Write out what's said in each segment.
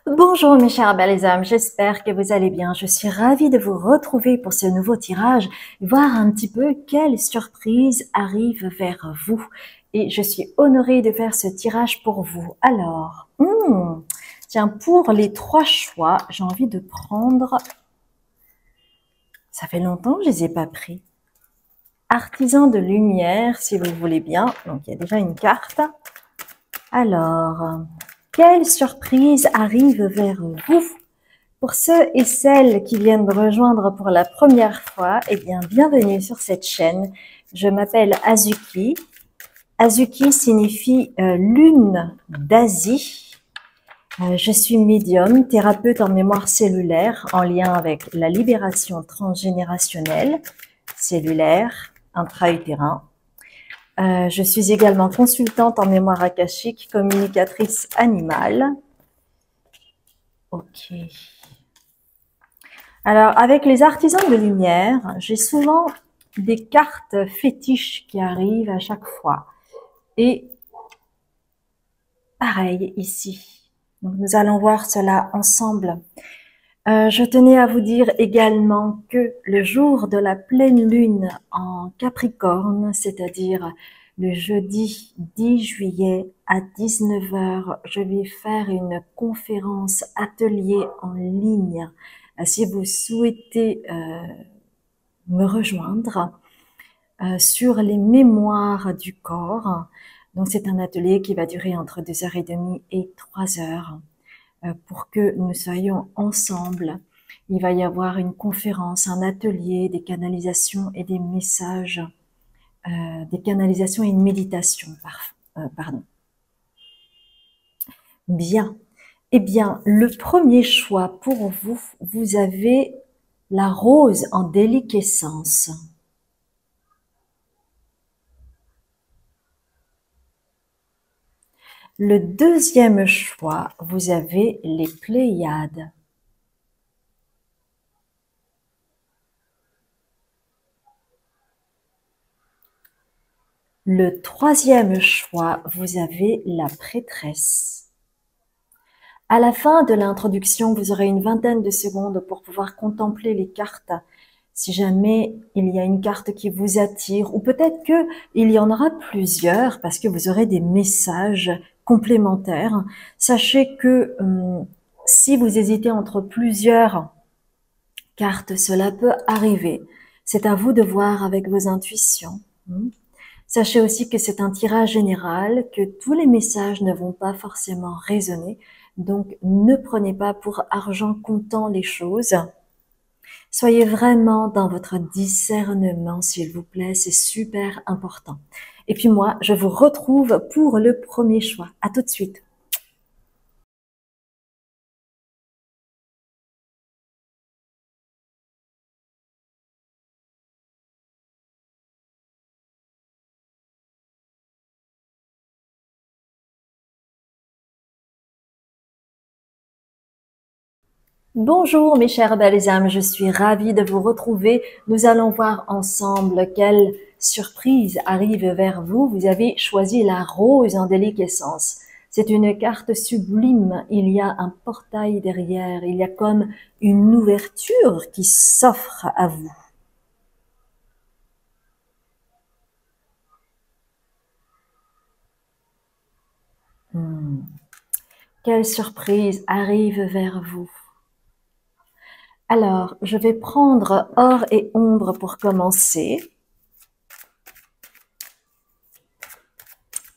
Bonjour mes chers belles âmes, j'espère que vous allez bien. Je suis ravie de vous retrouver pour ce nouveau tirage, voir un petit peu quelle surprise arrive vers vous. Et je suis honorée de faire ce tirage pour vous. Alors, tiens, pour les trois choix, j'ai envie de prendre... Ça fait longtemps que je les ai pas pris. Artisan de lumière, si vous voulez bien. Donc, il y a déjà une carte. Alors, quelle surprise arrive vers vous? Pour ceux et celles qui viennent me rejoindre pour la première fois, eh bien, bienvenue sur cette chaîne. Je m'appelle Azuki. Azuki signifie lune d'Asie. Je suis médium, thérapeute en mémoire cellulaire en lien avec la libération transgénérationnelle, cellulaire, intra-utérin. Je suis également consultante en mémoire akashique, communicatrice animale. Ok. Alors, avec les artisans de lumière, j'ai souvent des cartes fétiches qui arrivent à chaque fois. Et pareil ici. Donc, nous allons voir cela ensemble. Je tenais à vous dire également que le jour de la pleine lune en Capricorne, c'est-à-dire le jeudi 10 juillet à 19 h, je vais faire une conférence atelier en ligne. Si vous souhaitez me rejoindre sur les mémoires du corps. Donc, c'est un atelier qui va durer entre 2h30 et 3h pour que nous soyons ensemble. Il va y avoir une conférence, un atelier, des canalisations et des messages, des canalisations et une méditation, pardon. Bien. Eh bien, le premier choix pour vous, vous avez la rose en déliquescence. Le deuxième choix, vous avez les Pléiades. Le troisième choix, vous avez la prêtresse. À la fin de l'introduction, vous aurez une vingtaine de secondes pour pouvoir contempler les cartes. Si jamais il y a une carte qui vous attire, ou peut-être que il y en aura plusieurs parce que vous aurez des messages complémentaires, sachez que si vous hésitez entre plusieurs cartes, cela peut arriver. C'est à vous de voir avec vos intuitions. Sachez aussi que c'est un tirage général, que tous les messages ne vont pas forcément résonner. Donc, ne prenez pas pour argent comptant les choses. Soyez vraiment dans votre discernement, s'il vous plaît, c'est super important. Et puis moi, je vous retrouve pour le premier choix. À tout de suite. Bonjour mes chères belles âmes, je suis ravie de vous retrouver. Nous allons voir ensemble quelle surprise arrive vers vous. Vous avez choisi la rose en déliquescence. C'est une carte sublime. Il y a un portail derrière. Il y a comme une ouverture qui s'offre à vous. Quelle surprise arrive vers vous? Alors, je vais prendre or et ombre pour commencer.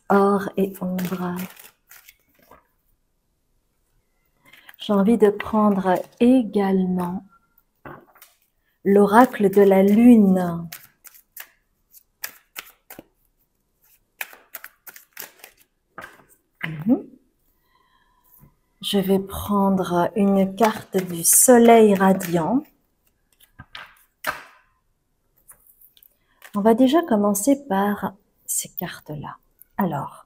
Or et ombre. J'ai envie de prendre également l'oracle de la lune. Je vais prendre une carte du soleil radiant. On va déjà commencer par ces cartes-là. Alors,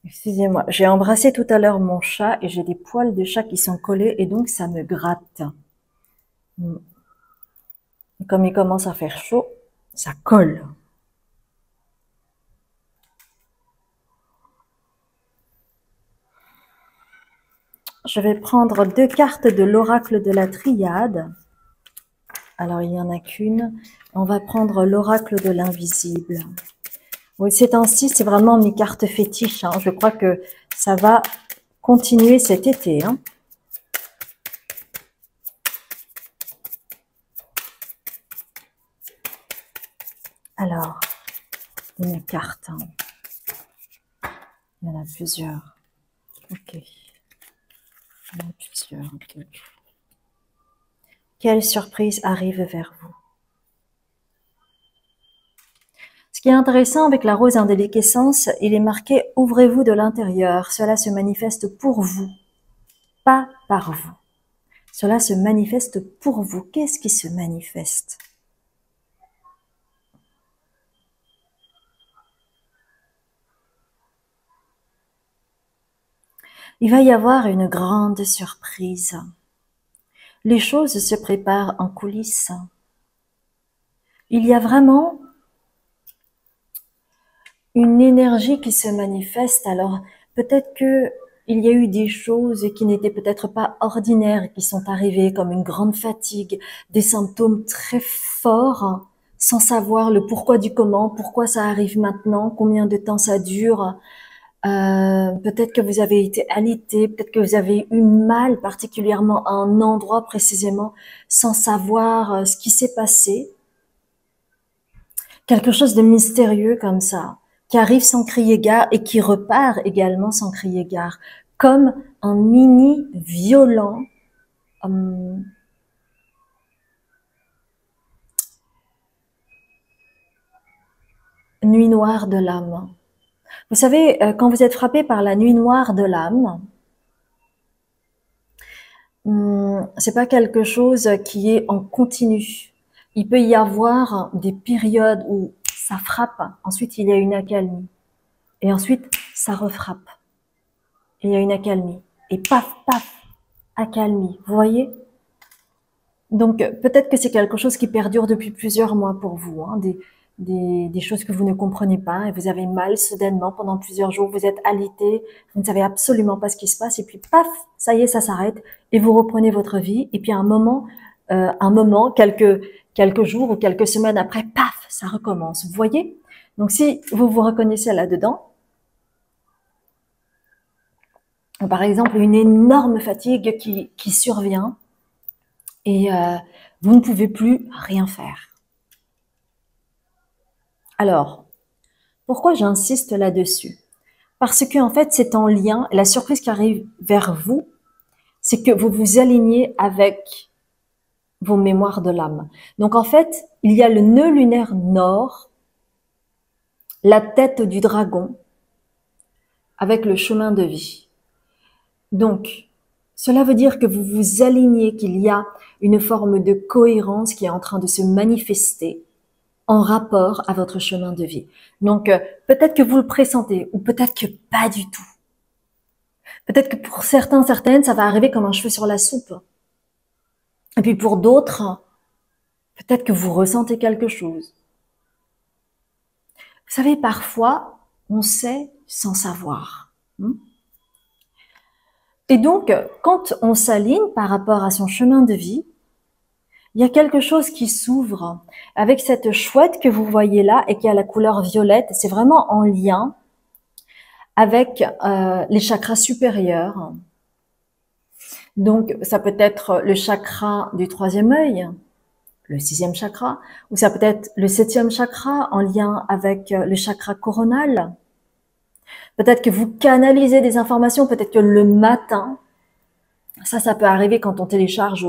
excusez-moi, j'ai embrassé tout à l'heure mon chat et j'ai des poils de chat qui sont collés et donc ça me gratte. Et comme il commence à faire chaud, ça colle. Je vais prendre 2 cartes de l'oracle de la triade. Alors, il n'y en a qu'une. On va prendre l'oracle de l'invisible. Oui, ces temps-ci, c'est vraiment mes cartes fétiches. Hein. Je crois que ça va continuer cet été. Hein. Alors, une carte. Hein. Il y en a plusieurs. Ok. Il y en a plusieurs. Ok. Quelle surprise arrive vers vous? Ce qui est intéressant avec la rose indéliquescence, il est marqué « Ouvrez-vous de l'intérieur ». Cela se manifeste pour vous, pas par vous. Cela se manifeste pour vous. Qu'est-ce qui se manifeste? Il va y avoir une grande surprise. Les choses se préparent en coulisses. Il y a vraiment une énergie qui se manifeste. Alors, peut-être que il y a eu des choses qui n'étaient peut-être pas ordinaires, qui sont arrivées, comme une grande fatigue, des symptômes très forts, sans savoir le pourquoi du comment, pourquoi ça arrive maintenant, combien de temps ça dure. Peut-être que vous avez été alité, peut-être que vous avez eu mal particulièrement à un endroit précisément, sans savoir ce qui s'est passé. Quelque chose de mystérieux comme ça, qui arrive sans crier gare et qui repart également sans crier gare, comme un mini violent nuit noire de l'âme. Vous savez, quand vous êtes frappé par la nuit noire de l'âme, c'est pas quelque chose qui est en continu. Il peut y avoir des périodes où ça frappe, ensuite il y a une accalmie, et ensuite ça refrappe, et il y a une accalmie, et paf, paf, accalmie, vous voyez? Donc peut-être que c'est quelque chose qui perdure depuis plusieurs mois pour vous, hein, des choses que vous ne comprenez pas, et vous avez mal soudainement pendant plusieurs jours, vous êtes alité, vous ne savez absolument pas ce qui se passe, et puis paf, ça y est, ça s'arrête, et vous reprenez votre vie, et puis à un moment, quelques jours ou quelques semaines après, paf, ça recommence. Vous voyez? Donc si vous vous reconnaissez là-dedans, par exemple une énorme fatigue qui survient et vous ne pouvez plus rien faire. Alors, pourquoi j'insiste là-dessus? Parce que en fait, c'est en lien, la surprise qui arrive vers vous, c'est que vous vous alignez avec vos mémoires de l'âme. Donc en fait, il y a le nœud lunaire nord, la tête du dragon, avec le chemin de vie. Donc, cela veut dire que vous vous alignez, qu'il y a une forme de cohérence qui est en train de se manifester en rapport à votre chemin de vie. Donc, peut-être que vous le pressentez, ou peut-être que pas du tout. Peut-être que pour certains, certaines, ça va arriver comme un cheveu sur la soupe. Et puis pour d'autres, peut-être que vous ressentez quelque chose. Vous savez, parfois, on sait sans savoir. Et donc, quand on s'aligne par rapport à son chemin de vie, il y a quelque chose qui s'ouvre avec cette chouette que vous voyez là et qui a la couleur violette. C'est vraiment en lien avec les chakras supérieurs. Donc, ça peut être le chakra du 3e œil, le 6e chakra, ou ça peut être le 7e chakra en lien avec le chakra coronal. Peut-être que vous canalisez des informations, peut-être que le matin, ça peut arriver quand on télécharge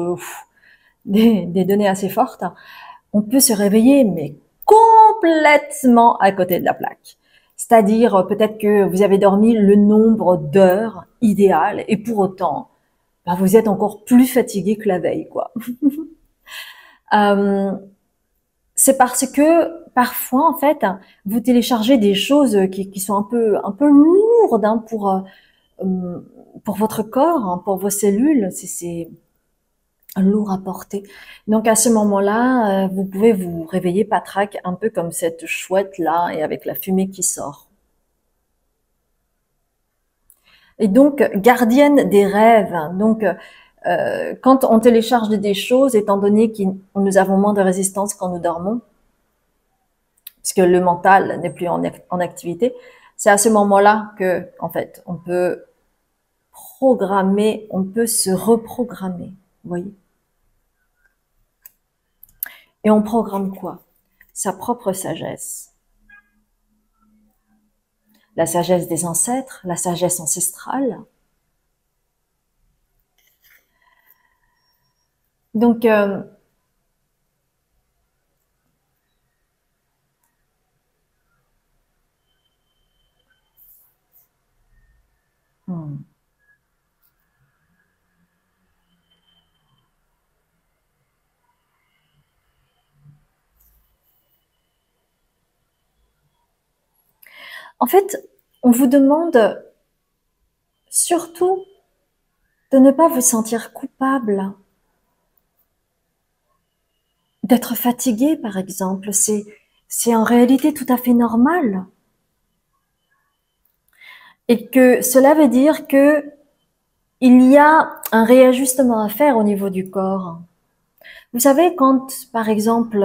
des données assez fortes, on peut se réveiller, mais complètement à côté de la plaque. C'est-à-dire, peut-être que vous avez dormi le nombre d'heures idéal, et pour autant, vous êtes encore plus fatigué que la veille, quoi. C'est parce que parfois, en fait, vous téléchargez des choses qui sont un peu lourdes hein, pour votre corps, hein, pour vos cellules. C'est lourd à porter. Donc à ce moment-là, vous pouvez vous réveiller patraque, un peu comme cette chouette là, et avec la fumée qui sort. Et donc, gardienne des rêves. Donc, quand on télécharge des choses, étant donné que nous avons moins de résistance quand nous dormons, puisque le mental n'est plus en activité, c'est à ce moment-là que, en fait, on peut programmer, on peut se reprogrammer. Vous voyez? Et on programme quoi? Sa propre sagesse. La sagesse des ancêtres, la sagesse ancestrale. Donc, en fait, on vous demande surtout de ne pas vous sentir coupable, d'être fatigué, par exemple. C'est en réalité tout à fait normal. Et que cela veut dire que il y a un réajustement à faire au niveau du corps. Vous savez, quand, par exemple,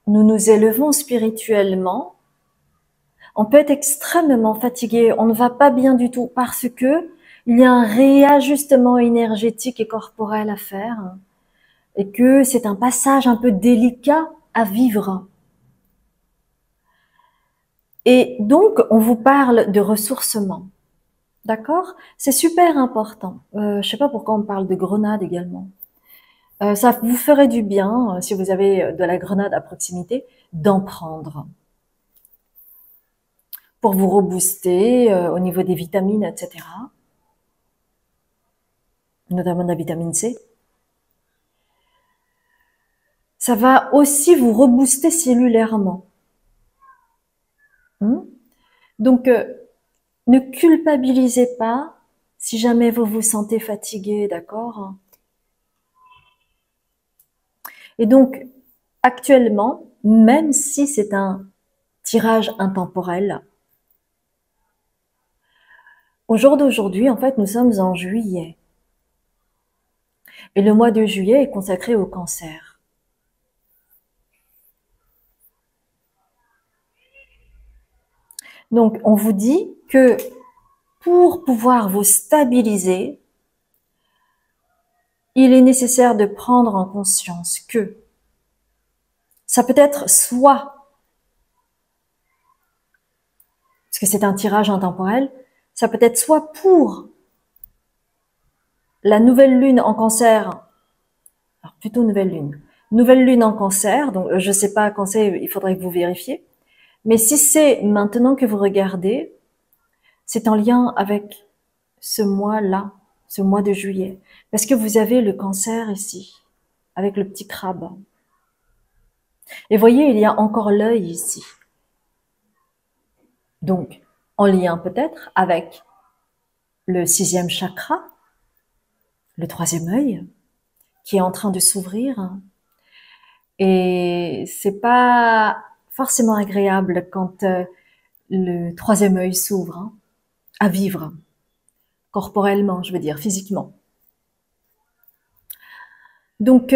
nous nous élevons spirituellement, on peut être extrêmement fatigué, on ne va pas bien du tout parce que il y a un réajustement énergétique et corporel à faire et que c'est un passage un peu délicat à vivre. Et donc, on vous parle de ressourcement. D'accord? C'est super important. Je sais pas pourquoi on parle de grenade également. Ça vous ferait du bien, si vous avez de la grenade à proximité, d'en prendre pour vous rebooster au niveau des vitamines, etc. Notamment de la vitamine C. Ça va aussi vous rebooster cellulairement. Donc, ne culpabilisez pas si jamais vous vous sentez fatigué, d'accord? Et donc, actuellement, même si c'est un tirage intemporel, au jour d'aujourd'hui, en fait, nous sommes en juillet. Et le mois de juillet est consacré au cancer. Donc, on vous dit que pour pouvoir vous stabiliser, il est nécessaire de prendre en conscience que ça peut être soit, parce que c'est un tirage intemporel, ça peut être soit pour la nouvelle lune en cancer, alors plutôt nouvelle lune en cancer, donc je ne sais pas quand c'est, il faudrait que vous vérifiez, mais si c'est maintenant que vous regardez, c'est en lien avec ce mois-là, ce mois de juillet, parce que vous avez le cancer ici, avec le petit crabe. Et voyez, il y a encore l'œil ici. Donc, en lien peut-être avec le 6e chakra, le 3e œil, qui est en train de s'ouvrir. Et c'est pas forcément agréable quand le 3e œil s'ouvre, à vivre, corporellement, je veux dire, physiquement. Donc,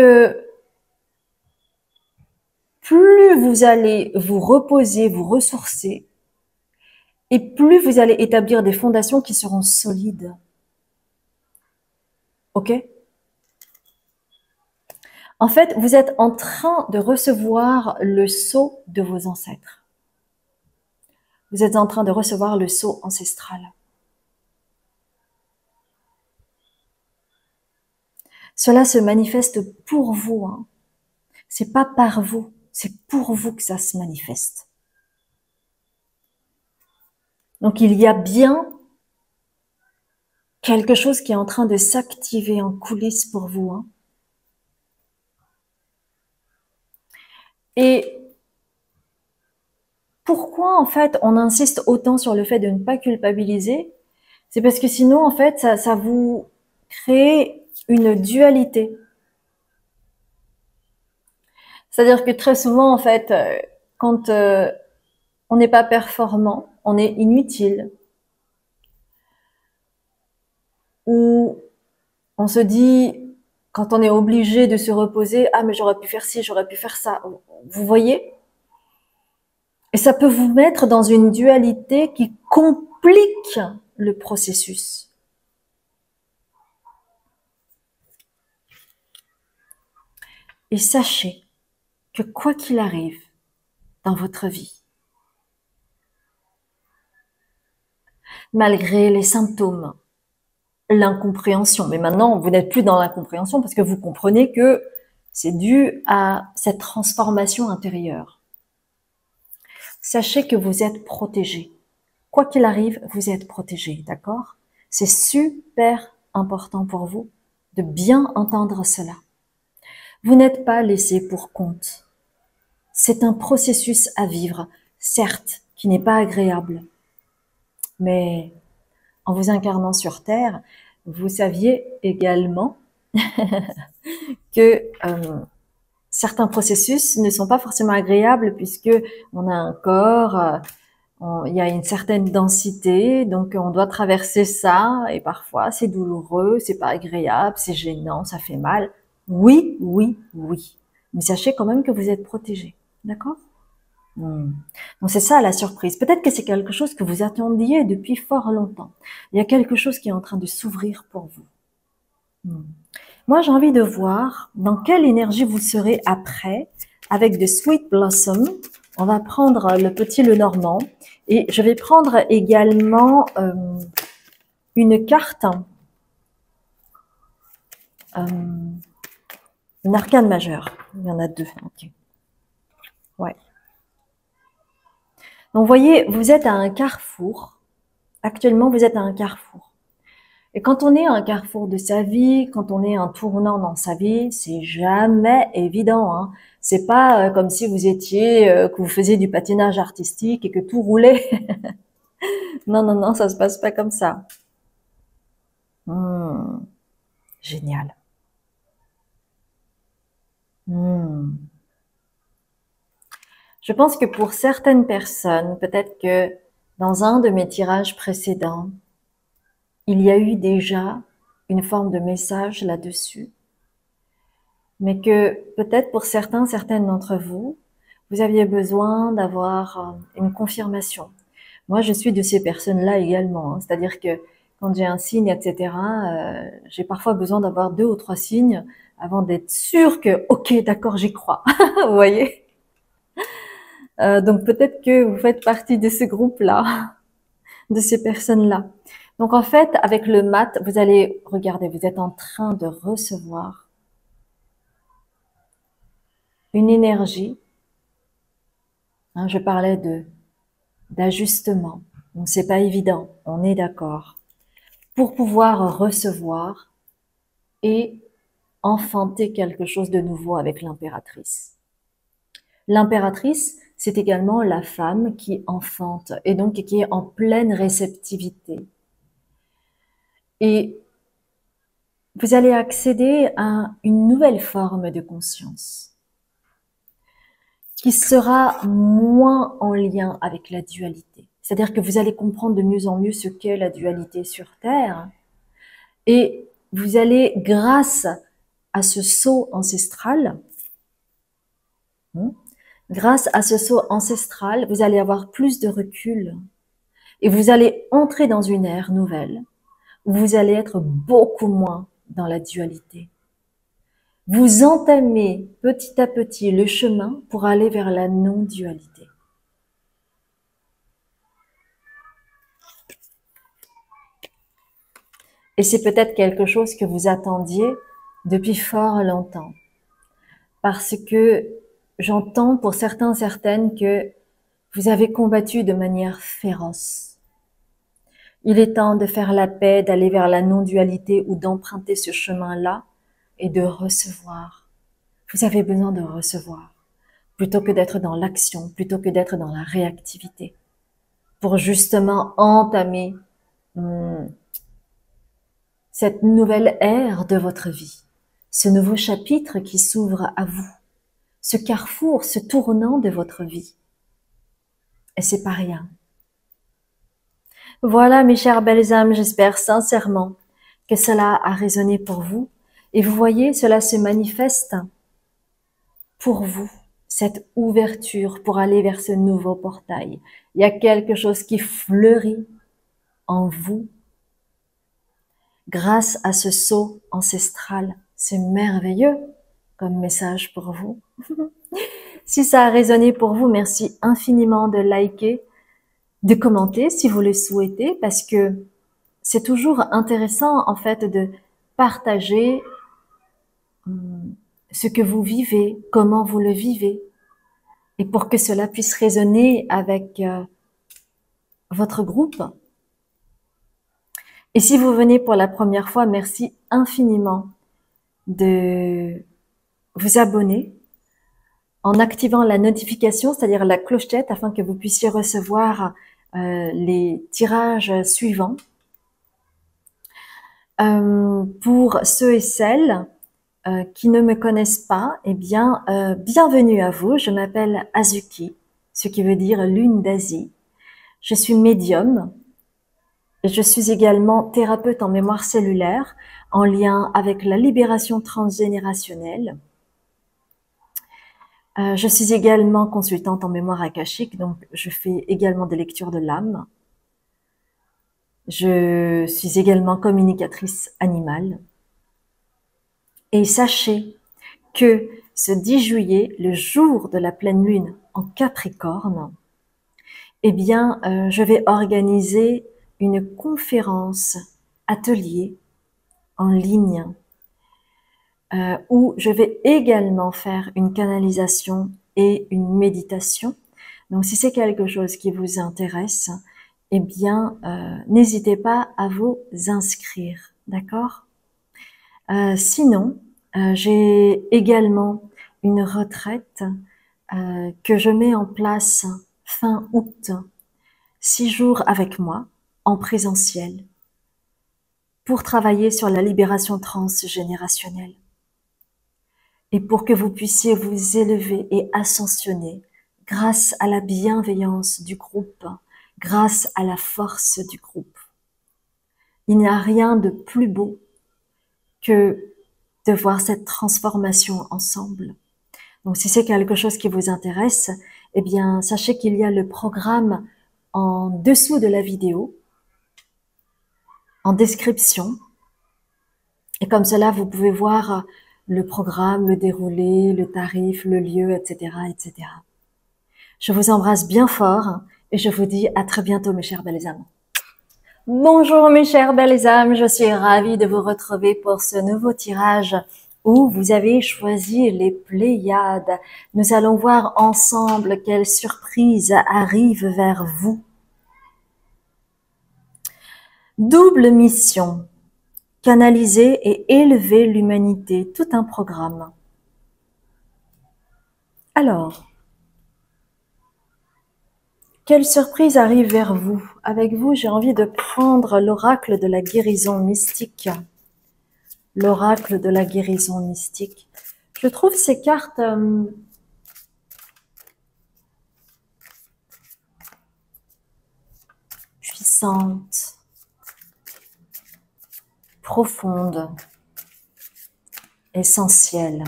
plus vous allez vous reposer, vous ressourcer, et plus vous allez établir des fondations qui seront solides. Ok? En fait, vous êtes en train de recevoir le sceau de vos ancêtres. Vous êtes en train de recevoir le sceau ancestral. Cela se manifeste pour vous. Hein. C'est pas par vous, c'est pour vous que ça se manifeste. Donc il y a bien quelque chose qui est en train de s'activer en coulisses pour vous. Hein. Et pourquoi en fait on insiste autant sur le fait de ne pas culpabiliser? C'est parce que sinon en fait ça vous crée une dualité. C'est-à-dire que très souvent en fait quand on n'est pas performant, on est inutile. Ou on se dit, quand on est obligé de se reposer, ah mais j'aurais pu faire ci, j'aurais pu faire ça. Vous voyez? Et ça peut vous mettre dans une dualité qui complique le processus. Et sachez que quoi qu'il arrive dans votre vie, malgré les symptômes, l'incompréhension, mais maintenant vous n'êtes plus dans l'incompréhension parce que vous comprenez que c'est dû à cette transformation intérieure. Sachez que vous êtes protégé. Quoi qu'il arrive, vous êtes protégé, d'accord? C'est super important pour vous de bien entendre cela. Vous n'êtes pas laissé pour compte. C'est un processus à vivre, certes, qui n'est pas agréable. Mais en vous incarnant sur Terre, vous saviez également que certains processus ne sont pas forcément agréables puisque on a un corps, il y a une certaine densité, donc on doit traverser ça et parfois c'est douloureux, c'est pas agréable, c'est gênant, ça fait mal. Oui, oui, oui. Mais sachez quand même que vous êtes protégé, d'accord? Donc c'est ça la surprise. Peut-être que c'est quelque chose que vous attendiez depuis fort longtemps. Il y a quelque chose qui est en train de s'ouvrir pour vous. Moi, j'ai envie de voir dans quelle énergie vous serez après avec de Sweet Blossom. On va prendre le petit Lenormand et je vais prendre également une carte, une arcane majeure. Il y en a 2. Ok. Ouais. Donc, vous voyez, vous êtes à un carrefour. Actuellement, vous êtes à un carrefour. Et quand on est à un carrefour de sa vie, quand on est à un tournant dans sa vie, c'est jamais évident. Hein. C'est pas comme si vous étiez, que vous faisiez du patinage artistique et que tout roulait. Non, non, non, ça se passe pas comme ça. Génial. Je pense que pour certaines personnes, peut-être que dans un de mes tirages précédents, il y a eu déjà une forme de message là-dessus, mais que peut-être pour certaines d'entre vous, vous aviez besoin d'avoir une confirmation. Moi, je suis de ces personnes-là également, hein. C'est-à-dire que quand j'ai un signe, etc., j'ai parfois besoin d'avoir 2 ou 3 signes avant d'être sûre que, ok, d'accord, j'y crois. Vous voyez? Donc peut-être que vous faites partie de ce groupe-là, de ces personnes-là. Donc en fait, avec le mat, vous allez, regardez, vous êtes en train de recevoir une énergie. Hein, je parlais d'ajustement. Donc c'est pas évident, on est d'accord. Pour pouvoir recevoir et enfanter quelque chose de nouveau avec l'impératrice. L'impératrice, c'est également la femme qui enfante et donc qui est en pleine réceptivité. Et vous allez accéder à une nouvelle forme de conscience qui sera moins en lien avec la dualité. C'est-à-dire que vous allez comprendre de mieux en mieux ce qu'est la dualité sur Terre et vous allez, grâce à ce saut ancestral, grâce à ce saut ancestral, vous allez avoir plus de recul et vous allez entrer dans une ère nouvelle où vous allez être beaucoup moins dans la dualité. Vous entamez petit à petit le chemin pour aller vers la non-dualité. Et c'est peut-être quelque chose que vous attendiez depuis fort longtemps. Parce que j'entends pour certaines que vous avez combattu de manière féroce. Il est temps de faire la paix, d'aller vers la non-dualité ou d'emprunter ce chemin-là et de recevoir. Vous avez besoin de recevoir, plutôt que d'être dans l'action, plutôt que d'être dans la réactivité, pour justement entamer cette nouvelle ère de votre vie, ce nouveau chapitre qui s'ouvre à vous, ce carrefour, ce tournant de votre vie. et c'est pas rien. Voilà, mes chères belles âmes, j'espère sincèrement que cela a résonné pour vous. Et vous voyez, cela se manifeste pour vous, cette ouverture pour aller vers ce nouveau portail. Il y a quelque chose qui fleurit en vous grâce à ce saut ancestral. C'est merveilleux comme message pour vous. Si ça a résonné pour vous, merci infiniment de liker, de commenter si vous le souhaitez, parce que c'est toujours intéressant en fait de partager ce que vous vivez, comment vous le vivez, et pour que cela puisse résonner avec votre groupe. Et si vous venez pour la première fois, merci infiniment de vous abonner en activant la notification, c'est-à-dire la clochette, afin que vous puissiez recevoir les tirages suivants. Pour ceux et celles qui ne me connaissent pas, eh bien, bienvenue à vous. Je m'appelle Azuki, ce qui veut dire lune d'Asie. Je suis médium et je suis également thérapeute en mémoire cellulaire en lien avec la libération transgénérationnelle. Je suis également consultante en mémoire akashique, donc je fais également des lectures de l'âme. Je suis également communicatrice animale. Et sachez que ce 10 juillet, le jour de la pleine lune en Capricorne, eh bien, je vais organiser une conférence atelier en ligne où je vais également faire une canalisation et une méditation. Donc, si c'est quelque chose qui vous intéresse, eh bien, n'hésitez pas à vous inscrire, d'accord? Sinon, j'ai également une retraite que je mets en place fin août, 6 jours avec moi, en présentiel, pour travailler sur la libération transgénérationnelle et pour que vous puissiez vous élever et ascensionner grâce à la bienveillance du groupe, grâce à la force du groupe. Il n'y a rien de plus beau que de voir cette transformation ensemble. Donc, si c'est quelque chose qui vous intéresse, eh bien, sachez qu'il y a le programme en dessous de la vidéo, en description. Et comme cela, vous pouvez voir le programme, le déroulé, le tarif, le lieu, etc., etc. Je vous embrasse bien fort et je vous dis à très bientôt, mes chères belles âmes. Bonjour, mes chères belles âmes. Je suis ravie de vous retrouver pour ce nouveau tirage où vous avez choisi les Pléiades. Nous allons voir ensemble quelle surprise arrive vers vous. Double mission. Canaliser et élever l'humanité. Tout un programme. Alors, quelle surprise arrive vers vous? Avec vous, j'ai envie de prendre l'oracle de la guérison mystique. L'oracle de la guérison mystique. Je trouve ces cartes puissantes, profondes, essentielles,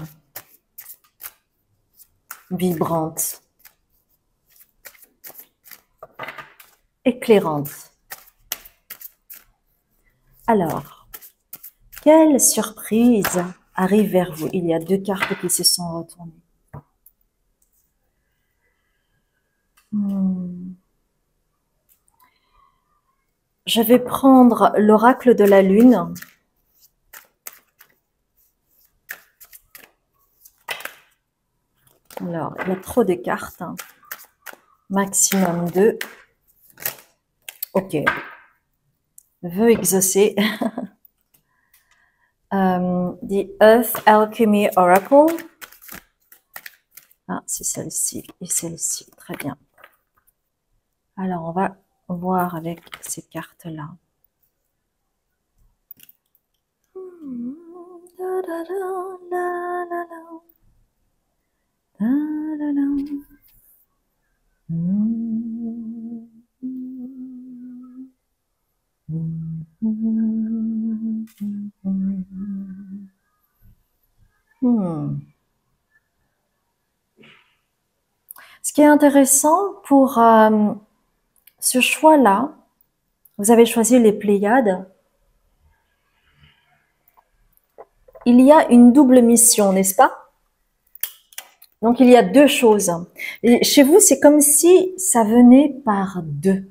vibrantes, éclairantes. Alors, quelle surprise arrive vers vous? Il y a deux cartes qui se sont retournées. Je vais prendre l'oracle de la lune. Alors, il y a trop de cartes. Maximum 2. Ok. Vœu exaucé. The Earth Alchemy Oracle. Ah, c'est celle-ci et celle-ci. Très bien. Alors, on va voir avec ces cartes-là. qui est intéressant pour ce choix-là, vous avez choisi les Pléiades. Il y a une double mission, n'est-ce pas? Donc, il y a deux choses. Et chez vous, c'est comme si ça venait par deux.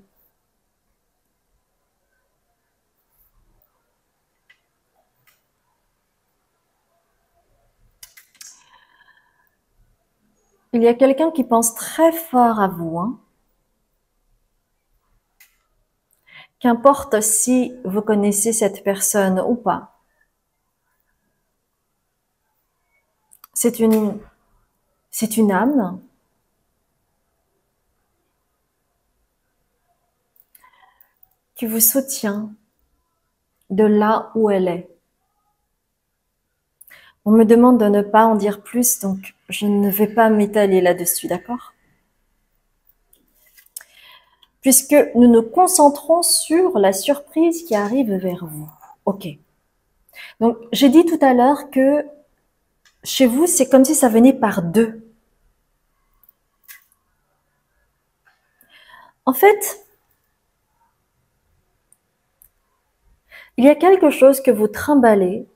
Il y a quelqu'un qui pense très fort à vous, hein. Qu'importe si vous connaissez cette personne ou pas. C'est une âme qui vous soutient de là où elle est. On me demande de ne pas en dire plus, donc je ne vais pas m'étaler là-dessus, d'accord? Puisque nous nous concentrons sur la surprise qui arrive vers vous. Ok. Donc, j'ai dit tout à l'heure que chez vous, c'est comme si ça venait par deux. En fait, il y a quelque chose que vous trimballez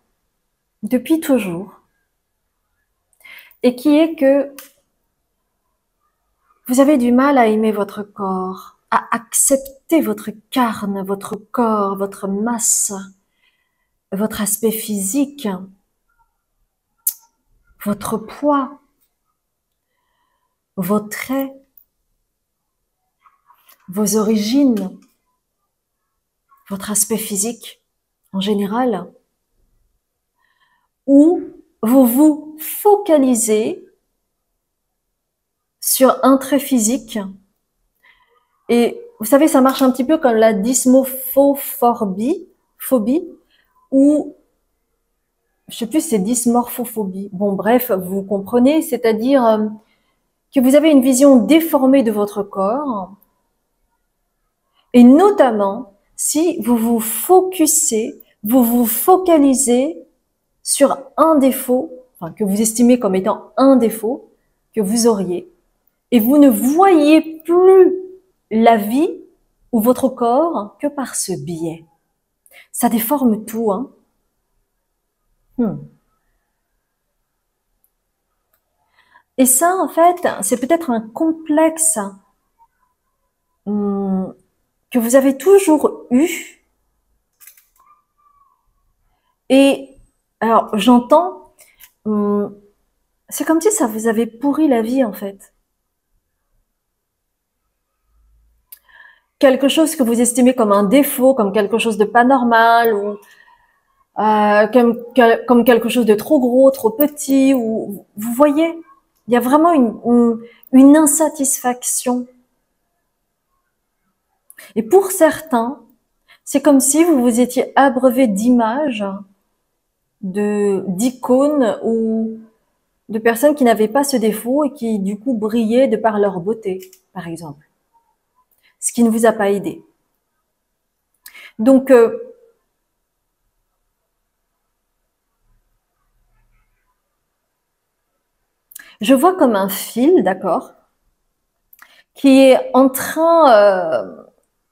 depuis toujours et qui est que vous avez du mal à aimer votre corps, à accepter votre carne, votre corps, votre masse, votre aspect physique, votre poids, vos traits, vos origines, votre aspect physique en général, ou vous vous focalisez sur un trait physique. Et vous savez, ça marche un petit peu comme la dysmorphophobie, ou je sais plus, c'est dysmorphophobie. Bon, bref, vous comprenez, c'est-à-dire que vous avez une vision déformée de votre corps, et notamment si vous vous focussez, vous vous focalisez sur un défaut, enfin, que vous estimez comme étant un défaut que vous auriez, et vous ne voyez plus la vie ou votre corps que par ce biais. Ça déforme tout, hein. Et ça, en fait, c'est peut-être un complexe que vous avez toujours eu. Et alors, j'entends, c'est comme si ça vous avait pourri la vie, en fait. Quelque chose que vous estimez comme un défaut, comme quelque chose de pas normal, ou comme quelque chose de trop gros, trop petit, ou vous voyez, il y a vraiment une insatisfaction. Et pour certains, c'est comme si vous vous étiez abreuvé d'images, d'icônes ou de personnes qui n'avaient pas ce défaut et qui du coup brillaient de par leur beauté, par exemple. Ce qui ne vous a pas aidé. Donc, je vois comme un fil, d'accord, qui est en train,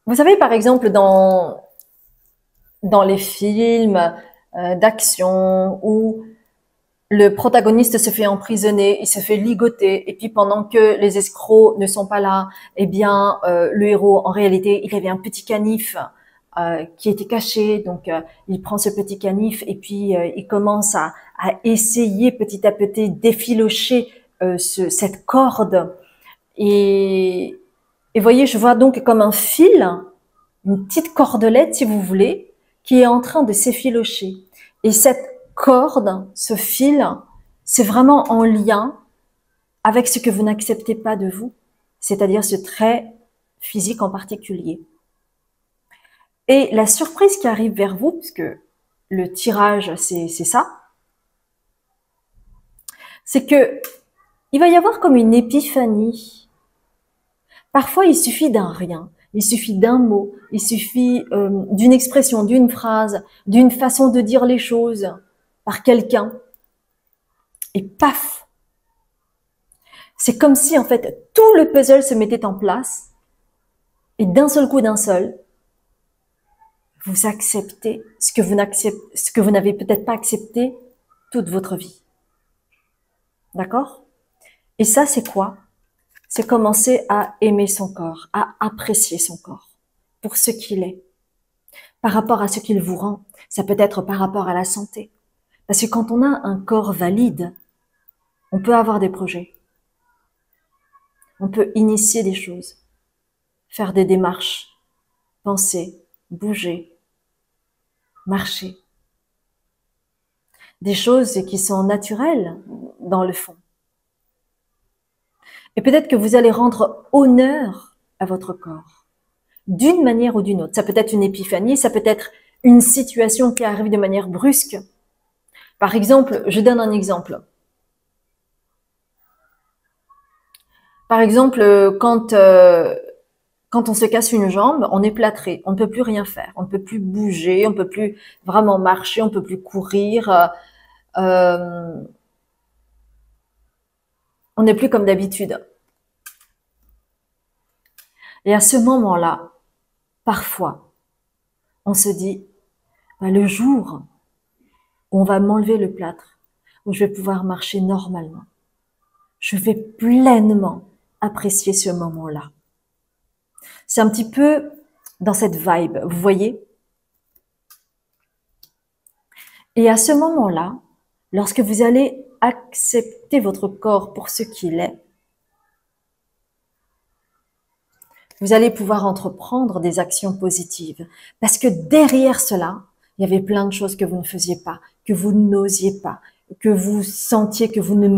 vous savez par exemple dans les films d'action où le protagoniste se fait emprisonner, il se fait ligoter, et puis pendant que les escrocs ne sont pas là, eh bien le héros en réalité il avait un petit canif qui était caché, donc il prend ce petit canif et puis il commence à essayer petit à petit d'effilocher cette corde. Et voyez, je vois donc comme un fil, une petite cordelette si vous voulez, qui est en train de s'effilocher. Et cette corde, ce fil, c'est vraiment en lien avec ce que vous n'acceptez pas de vous, c'est-à-dire ce trait physique en particulier. Et la surprise qui arrive vers vous, puisque le tirage, c'est ça, c'est que il va y avoir comme une épiphanie. Parfois, il suffit d'un rien, il suffit d'un mot, il suffit d'une expression, d'une phrase, d'une façon de dire les choses par quelqu'un. Et paf! C'est comme si, en fait, tout le puzzle se mettait en place et d'un seul coup, vous acceptez ce que vous n'avez peut-être pas accepté toute votre vie. D'accord? Et ça, c'est quoi? C'est commencer à aimer son corps, à apprécier son corps pour ce qu'il est, par rapport à ce qu'il vous rend. Ça peut être par rapport à la santé. Parce que quand on a un corps valide, on peut avoir des projets, on peut initier des choses, faire des démarches, penser, bouger, marcher. Des choses qui sont naturelles dans le fond. Et peut-être que vous allez rendre honneur à votre corps, d'une manière ou d'une autre. Ça peut être une épiphanie, ça peut être une situation qui arrive de manière brusque. Par exemple, je donne un exemple. Par exemple, quand on se casse une jambe, on est plâtré, on ne peut plus rien faire, on ne peut plus bouger, on ne peut plus vraiment marcher, on ne peut plus courir, on n'est plus comme d'habitude. Et à ce moment-là, parfois, on se dit, bah, le jour où on va m'enlever le plâtre, où je vais pouvoir marcher normalement, je vais pleinement apprécier ce moment-là. C'est un petit peu dans cette vibe, vous voyez? Et à ce moment-là, lorsque vous allez accepter votre corps pour ce qu'il est, vous allez pouvoir entreprendre des actions positives. Parce que derrière cela, il y avait plein de choses que vous ne faisiez pas, que vous n'osiez pas, que vous sentiez que vous ne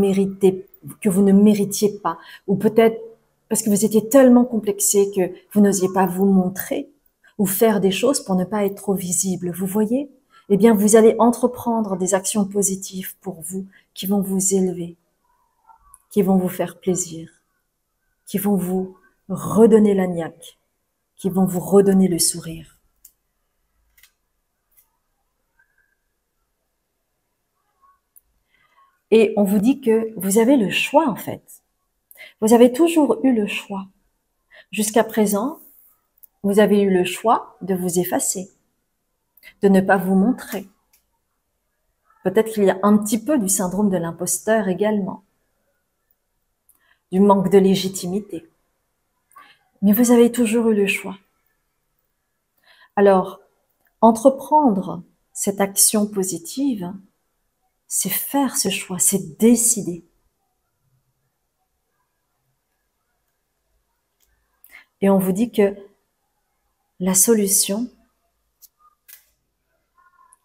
méritiez pas, ou peut-être parce que vous étiez tellement complexé que vous n'osiez pas vous montrer ou faire des choses pour ne pas être trop visible. Vous voyez? Eh bien, vous allez entreprendre des actions positives pour vous qui vont vous élever, qui vont vous faire plaisir, qui vont vous redonner la niaque, qui vont vous redonner le sourire. Et on vous dit que vous avez le choix en fait. Vous avez toujours eu le choix. Jusqu'à présent, vous avez eu le choix de vous effacer, de ne pas vous montrer. Peut-être qu'il y a un petit peu du syndrome de l'imposteur également, du manque de légitimité. Mais vous avez toujours eu le choix. Alors, entreprendre cette action positive, c'est faire ce choix, c'est décider. Et on vous dit que la solution,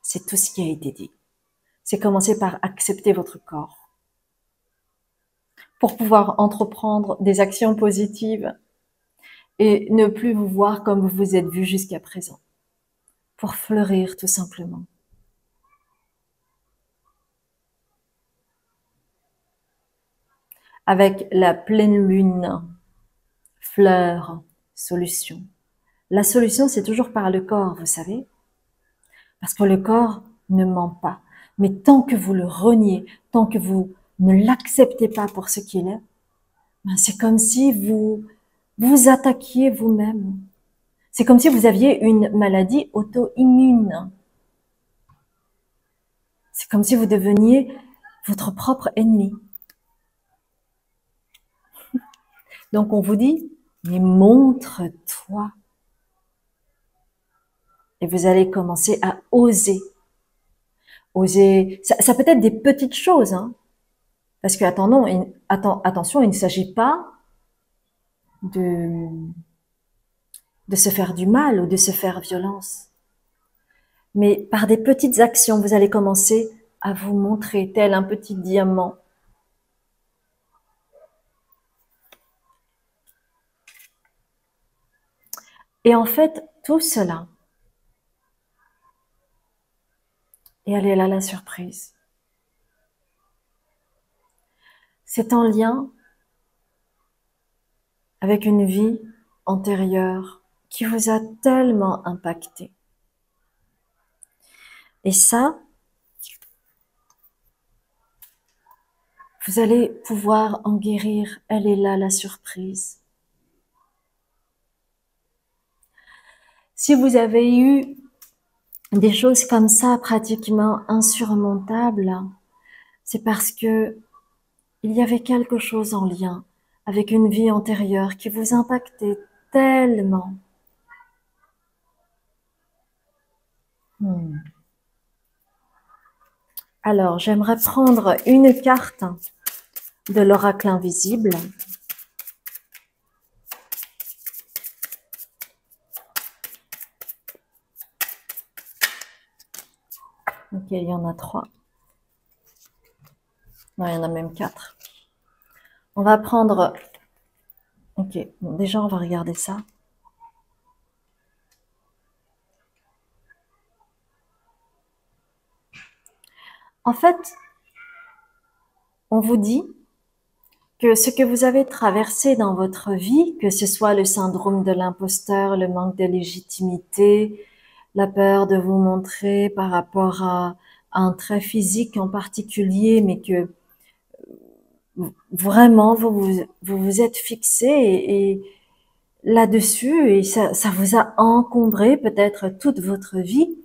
c'est tout ce qui a été dit. C'est commencer par accepter votre corps pour pouvoir entreprendre des actions positives et ne plus vous voir comme vous vous êtes vu jusqu'à présent. Pour fleurir tout simplement. Avec la pleine lune, fleur, solution. La solution, c'est toujours par le corps, vous savez. Parce que le corps ne ment pas. Mais tant que vous le reniez, tant que vous ne l'acceptez pas pour ce qu'il est, ben c'est comme si vous vous attaquiez vous-même. C'est comme si vous aviez une maladie auto-immune. C'est comme si vous deveniez votre propre ennemi. Donc on vous dit, mais montre-toi. Et vous allez commencer à oser. Oser, ça peut être des petites choses, hein. Parce que attention, il ne s'agit pas de se faire du mal ou de se faire violence. Mais par des petites actions, vous allez commencer à vous montrer tel un petit diamant. Et en fait, tout cela, et elle est là la surprise, c'est en lien avec une vie antérieure qui vous a tellement impacté. Et ça, Vous allez pouvoir en guérir. Elle est là, la surprise. Si vous avez eu des choses comme ça pratiquement insurmontables, c'est parce que il y avait quelque chose en lien avec une vie antérieure qui vous impactait tellement. Alors, j'aimerais prendre une carte de l'oracle invisible. Ok, il y en a 3. Non, il y en a même 4. On va prendre... Ok, bon, déjà, on va regarder ça. En fait, on vous dit que ce que vous avez traversé dans votre vie, que ce soit le syndrome de l'imposteur, le manque de légitimité, la peur de vous montrer par rapport à un trait physique en particulier, mais que vraiment vous êtes fixé et là-dessus et ça vous a encombré peut-être toute votre vie.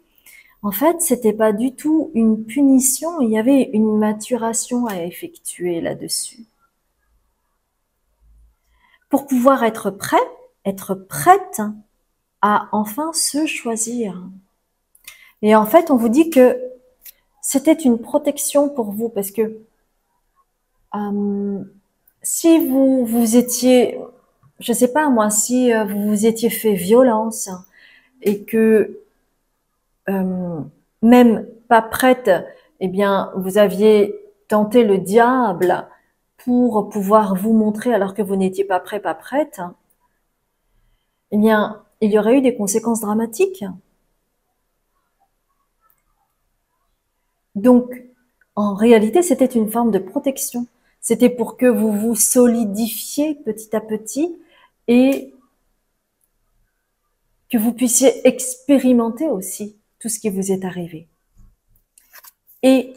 En fait, c'était pas du tout une punition, il y avait une maturation à effectuer là-dessus. Pour pouvoir être prêt, être prête à enfin se choisir. Et en fait, on vous dit que c'était une protection pour vous parce que si vous étiez, je sais pas moi, si vous vous étiez fait violence et que même pas prête, eh bien, vous aviez tenté le diable pour pouvoir vous montrer alors que vous n'étiez pas prêt, pas prête, eh bien, il y aurait eu des conséquences dramatiques. Donc, en réalité, c'était une forme de protection. C'était pour que vous vous solidifiez petit à petit et que vous puissiez expérimenter aussi tout ce qui vous est arrivé. Et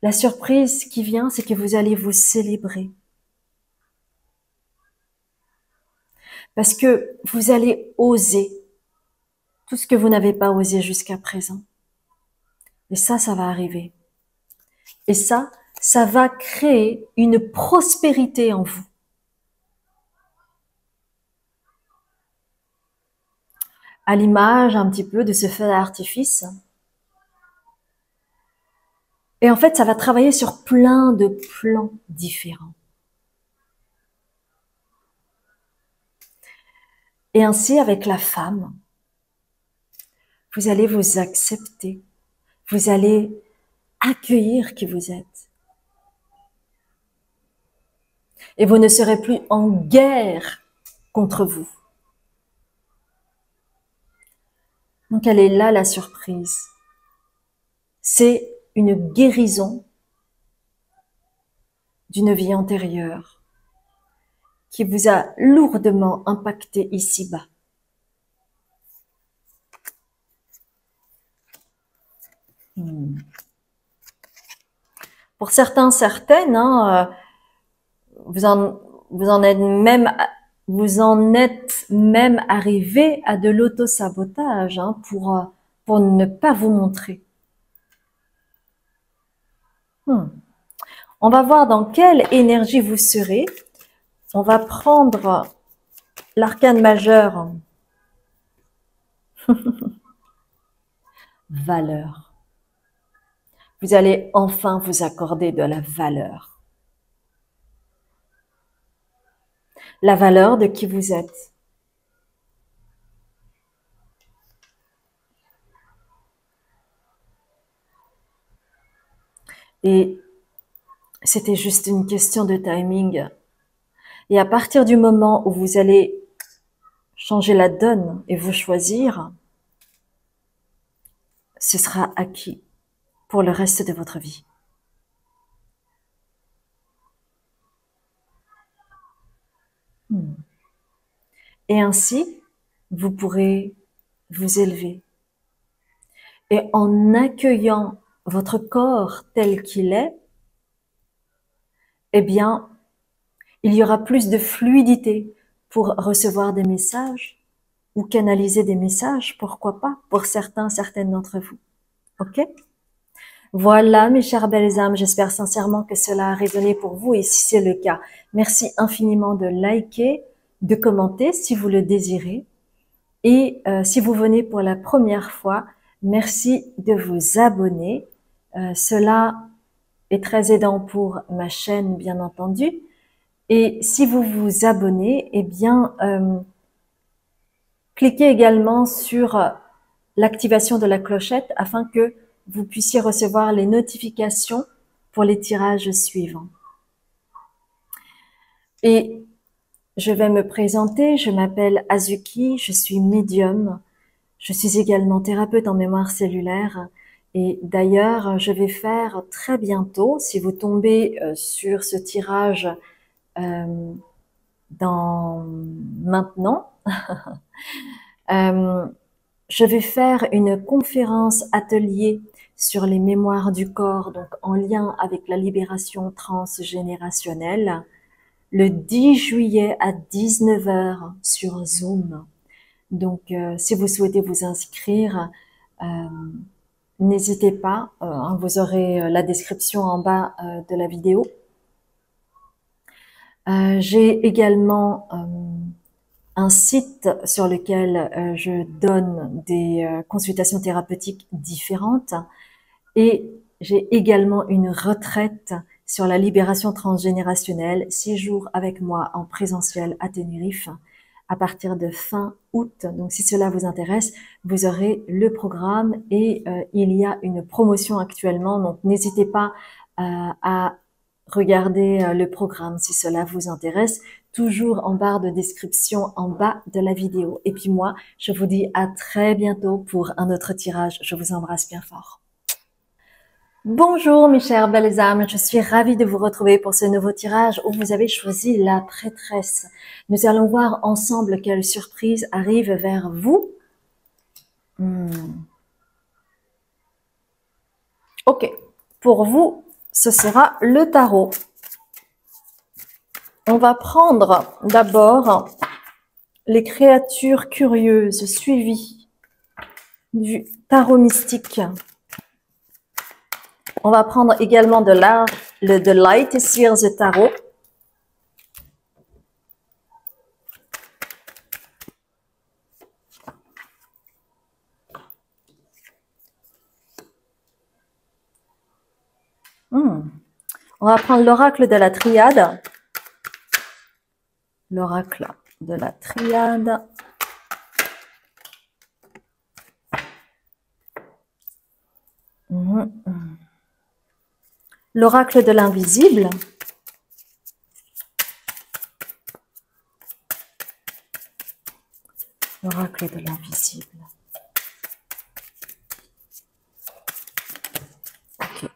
la surprise qui vient, c'est que vous allez vous célébrer. Parce que vous allez oser tout ce que vous n'avez pas osé jusqu'à présent. Et ça va arriver. Et ça va créer une prospérité en vous. À l'image un petit peu de ce feu d'artifice. Et en fait, ça va travailler sur plein de plans différents. Et ainsi, avec la femme, vous allez vous accepter. Vous allez accueillir qui vous êtes. Et vous ne serez plus en guerre contre vous. Donc, elle est là, la surprise. C'est une guérison d'une vie antérieure qui vous a lourdement impacté ici-bas. Pour certains, certaines, vous en êtes même arrivé à de l'auto-sabotage pour ne pas vous montrer. On va voir dans quelle énergie vous serez. On va prendre l'arcane majeur. Valeur. Vous allez enfin vous accorder de la valeur. La valeur de qui vous êtes. Et c'était juste une question de timing. Et à partir du moment où vous allez changer la donne et vous choisir, ce sera acquis pour le reste de votre vie. Et ainsi, vous pourrez vous élever. Et en accueillant votre corps tel qu'il est, eh bien, il y aura plus de fluidité pour recevoir des messages ou canaliser des messages, pourquoi pas, pour certains, certaines d'entre vous. Ok? Voilà, mes chères belles âmes, j'espère sincèrement que cela a résonné pour vous et si c'est le cas, merci infiniment de liker, de commenter si vous le désirez et si vous venez pour la première fois, merci de vous abonner. Cela est très aidant pour ma chaîne, bien entendu. Et si vous vous abonnez, eh bien, cliquez également sur l'activation de la clochette afin que vous puissiez recevoir les notifications pour les tirages suivants. Et je vais me présenter, je m'appelle Azuki, je suis médium, je suis également thérapeute en mémoire cellulaire et d'ailleurs je vais faire très bientôt, si vous tombez sur ce tirage euh, dans maintenant, je vais faire une conférence atelier sur les mémoires du corps, donc en lien avec la libération transgénérationnelle, le 10 juillet à 19 heures sur Zoom. Donc, si vous souhaitez vous inscrire, euh, n'hésitez pas, vous aurez la description en bas de la vidéo. J'ai également un site sur lequel je donne des consultations thérapeutiques différentes et j'ai également une retraite sur la libération transgénérationnelle, 6 jours avec moi en présentiel à Tenerife à partir de fin août. Donc si cela vous intéresse, vous aurez le programme et il y a une promotion actuellement, donc n'hésitez pas à regarder le programme si cela vous intéresse, toujours en barre de description en bas de la vidéo. Et puis moi, je vous dis à très bientôt pour un autre tirage. Je vous embrasse bien fort. Bonjour mes chères belles âmes, je suis ravie de vous retrouver pour ce nouveau tirage où vous avez choisi la prêtresse. Nous allons voir ensemble quelle surprise arrive vers vous. Ok, pour vous, ce sera le tarot. On va prendre d'abord les créatures curieuses suivies du tarot mystique. On va prendre également de Light Seers Tarot. On va prendre l'oracle de la triade. L'oracle de la triade. L'oracle de l'invisible. L'oracle de l'invisible. Ok.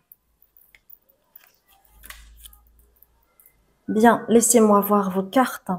Bien, laissez-moi voir vos cartes.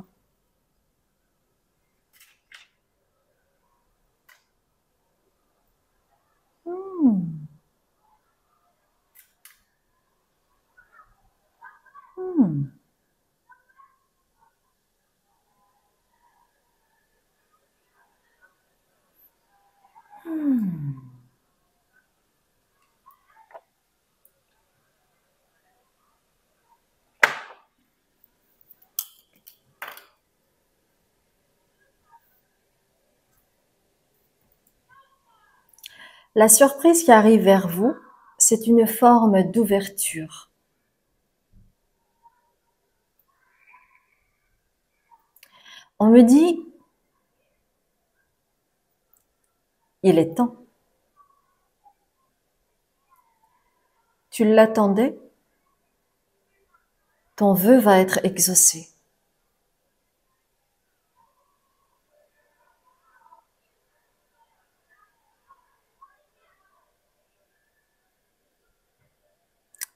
La surprise qui arrive vers vous, c'est une forme d'ouverture. On me dit, il est temps. Tu l'attendais? Ton vœu va être exaucé.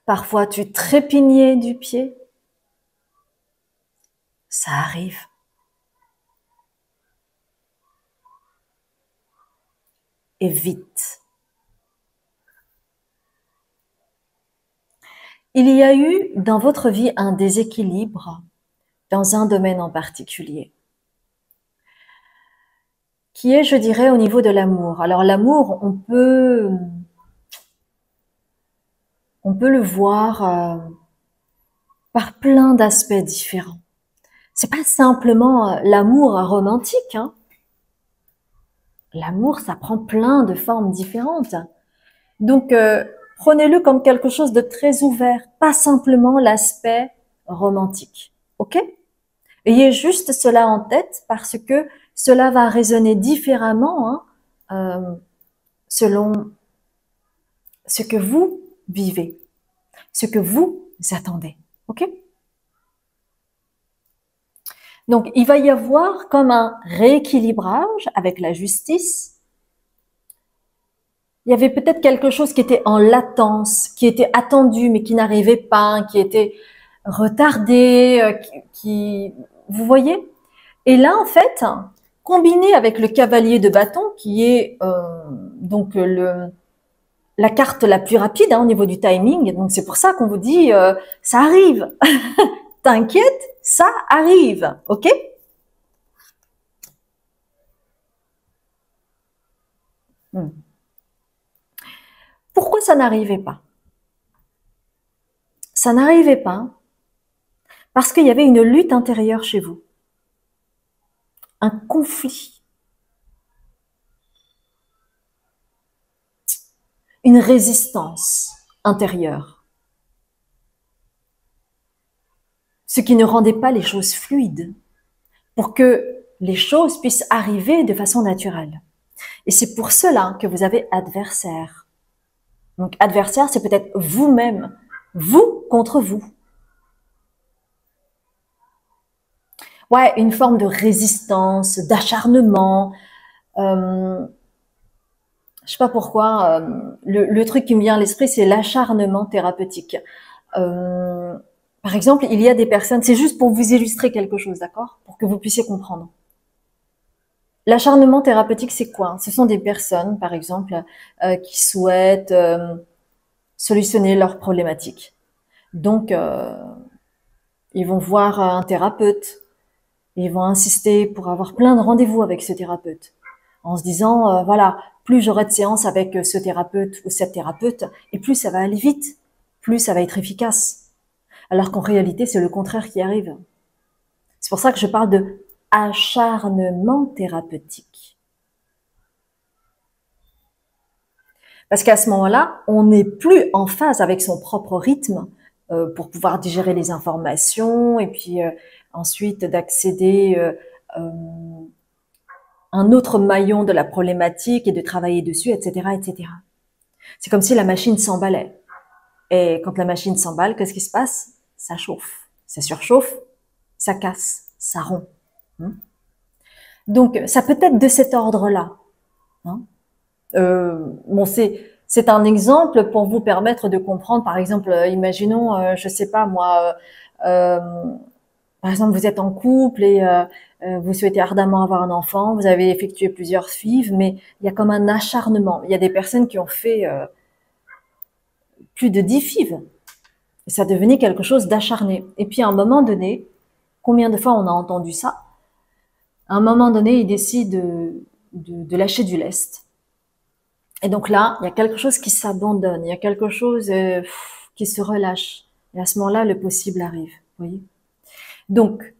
Parfois, tu trépignais du pied. Ça arrive. Et vite. Il y a eu dans votre vie un déséquilibre dans un domaine en particulier, qui est, je dirais, au niveau de l'amour. Alors l'amour, on peut le voir par plein d'aspects différents. C'est pas simplement l'amour romantique, hein. L'amour, ça prend plein de formes différentes. Donc, prenez-le comme quelque chose de très ouvert, pas simplement l'aspect romantique. OK? Ayez juste cela en tête parce que cela va résonner différemment hein, selon ce que vous vivez, ce que vous attendez. OK? Donc, il va y avoir comme un rééquilibrage avec la justice. Il y avait peut-être quelque chose qui était en latence, qui était attendu mais qui n'arrivait pas, qui était retardé, vous voyez? Et là, en fait, combiné avec le cavalier de bâton, qui est donc la carte la plus rapide hein, au niveau du timing, donc c'est pour ça qu'on vous dit ça arrive. T'inquiète, ça arrive, ok? Pourquoi ça n'arrivait pas? Ça n'arrivait pas parce qu'il y avait une lutte intérieure chez vous, un conflit, une résistance intérieure, ce qui ne rendait pas les choses fluides pour que les choses puissent arriver de façon naturelle. Et c'est pour cela que vous avez adversaire. Donc adversaire, c'est peut-être vous-même, vous contre vous. Ouais, une forme de résistance, d'acharnement. Je sais pas pourquoi, le truc qui me vient à l'esprit, c'est l'acharnement thérapeutique. Par exemple, il y a des personnes, c'est juste pour vous illustrer quelque chose, d'accord? Pour que vous puissiez comprendre. L'acharnement thérapeutique, c'est quoi? Ce sont des personnes, par exemple, qui souhaitent solutionner leurs problématiques. Donc, ils vont voir un thérapeute, et ils vont insister pour avoir plein de rendez-vous avec ce thérapeute, en se disant, voilà, plus j'aurai de séances avec ce thérapeute ou cette thérapeute, et plus ça va aller vite, plus ça va être efficace. Alors qu'en réalité, c'est le contraire qui arrive. C'est pour ça que je parle de acharnement thérapeutique. Parce qu'à ce moment-là, on n'est plus en phase avec son propre rythme pour pouvoir digérer les informations et puis ensuite d'accéder un autre maillon de la problématique et de travailler dessus, etc., etc. C'est comme si la machine s'emballait. Et quand la machine s'emballe, qu'est-ce qui se passe? Ça chauffe, ça surchauffe, ça casse, ça rompt. Donc, ça peut être de cet ordre-là. Hein. Bon, c'est un exemple pour vous permettre de comprendre. Par exemple, imaginons, je sais pas moi, par exemple, vous êtes en couple et vous souhaitez ardemment avoir un enfant. Vous avez effectué plusieurs FIV, mais il y a comme un acharnement. Il y a des personnes qui ont fait plus de 10 FIV. Et ça devenait quelque chose d'acharné. Et puis à un moment donné, combien de fois on a entendu ça? À un moment donné, ils décident de lâcher du lest. Et donc là, il y a quelque chose qui s'abandonne, il y a quelque chose qui se relâche. Et à ce moment-là, le possible arrive. Vous voyez? Donc,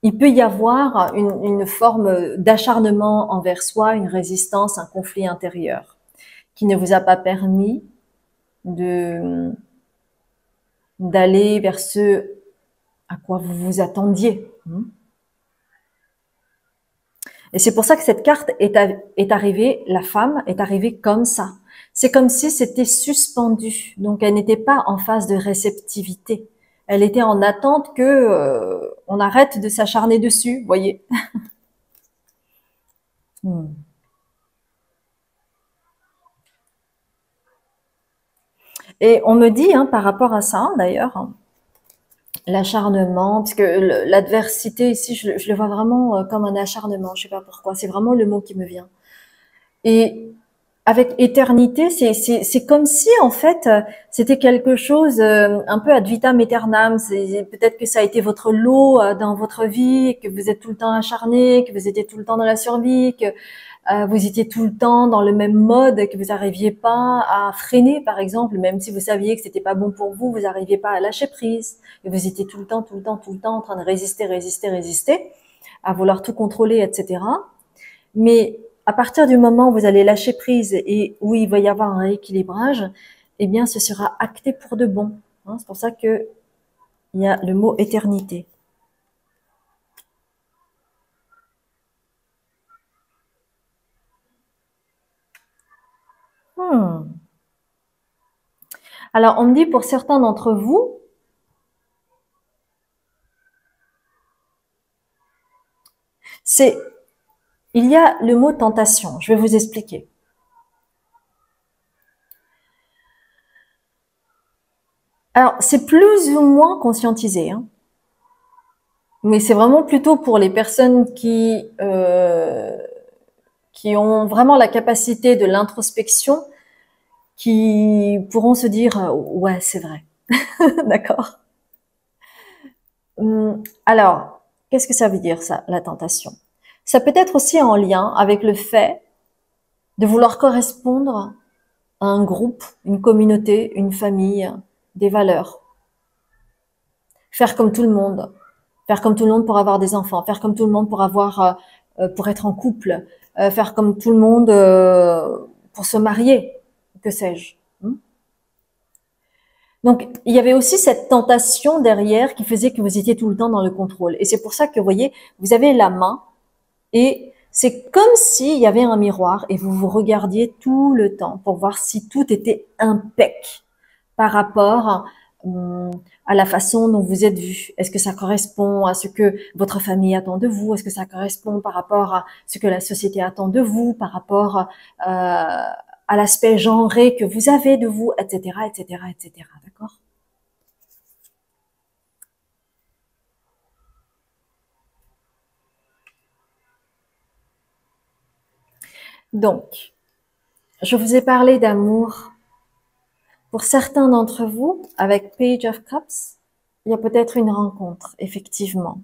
il peut y avoir une forme d'acharnement envers soi, une résistance, un conflit intérieur qui ne vous a pas permis d'aller vers ce à quoi vous vous attendiez. Et c'est pour ça que cette carte est arrivée, la femme est arrivée comme ça. C'est comme si c'était suspendu. Donc, elle n'était pas en phase de réceptivité. Elle était en attente que on arrête de s'acharner dessus, voyez. Et on me dit, hein, par rapport à ça, d'ailleurs, hein, l'acharnement, parce que l'adversité ici, je le vois vraiment comme un acharnement. Je sais pas pourquoi. C'est vraiment le mot qui me vient. Et avec éternité, c'est comme si en fait c'était quelque chose un peu ad vitam aeternam. Peut-être que ça a été votre lot dans votre vie, que vous êtes tout le temps acharné, que vous étiez tout le temps dans la survie, que vous étiez tout le temps dans le même mode, que vous n'arriviez pas à freiner, par exemple, même si vous saviez que c'était pas bon pour vous, vous n'arriviez pas à lâcher prise, et vous étiez tout le temps, tout le temps, tout le temps en train de résister, résister, résister, à vouloir tout contrôler, etc. Mais à partir du moment où vous allez lâcher prise et où il va y avoir un rééquilibrage, eh bien, ce sera acté pour de bon. Hein, c'est pour ça que il y a le mot éternité. Hmm. Alors, on me dit pour certains d'entre vous, c'est, il y a le mot tentation. Je vais vous expliquer. Alors, c'est plus ou moins conscientisé, hein, mais c'est vraiment plutôt pour les personnes qui ont vraiment la capacité de l'introspection, qui pourront se dire ouais, c'est vrai, d'accord. Alors, qu'est-ce que ça veut dire ça, la tentation? Ça peut être aussi en lien avec le fait de vouloir correspondre à un groupe, une communauté, une famille, des valeurs, faire comme tout le monde, faire comme tout le monde pour avoir des enfants, faire comme tout le monde pour avoir, pour être en couple, faire comme tout le monde pour se marier, que sais-je. Donc, il y avait aussi cette tentation derrière qui faisait que vous étiez tout le temps dans le contrôle. Et c'est pour ça que, vous voyez, vous avez la main et c'est comme s'il y avait un miroir et vous vous regardiez tout le temps pour voir si tout était impec par rapport hum, à la façon dont vous êtes vu. Est-ce que ça correspond à ce que votre famille attend de vous? Est-ce que ça correspond par rapport à ce que la société attend de vous, par rapport à l'aspect genré que vous avez de vous, etc., etc., etc. D'accord? Donc, je vous ai parlé d'amour. Pour certains d'entre vous, avec Page of Cups, il y a peut-être une rencontre, effectivement.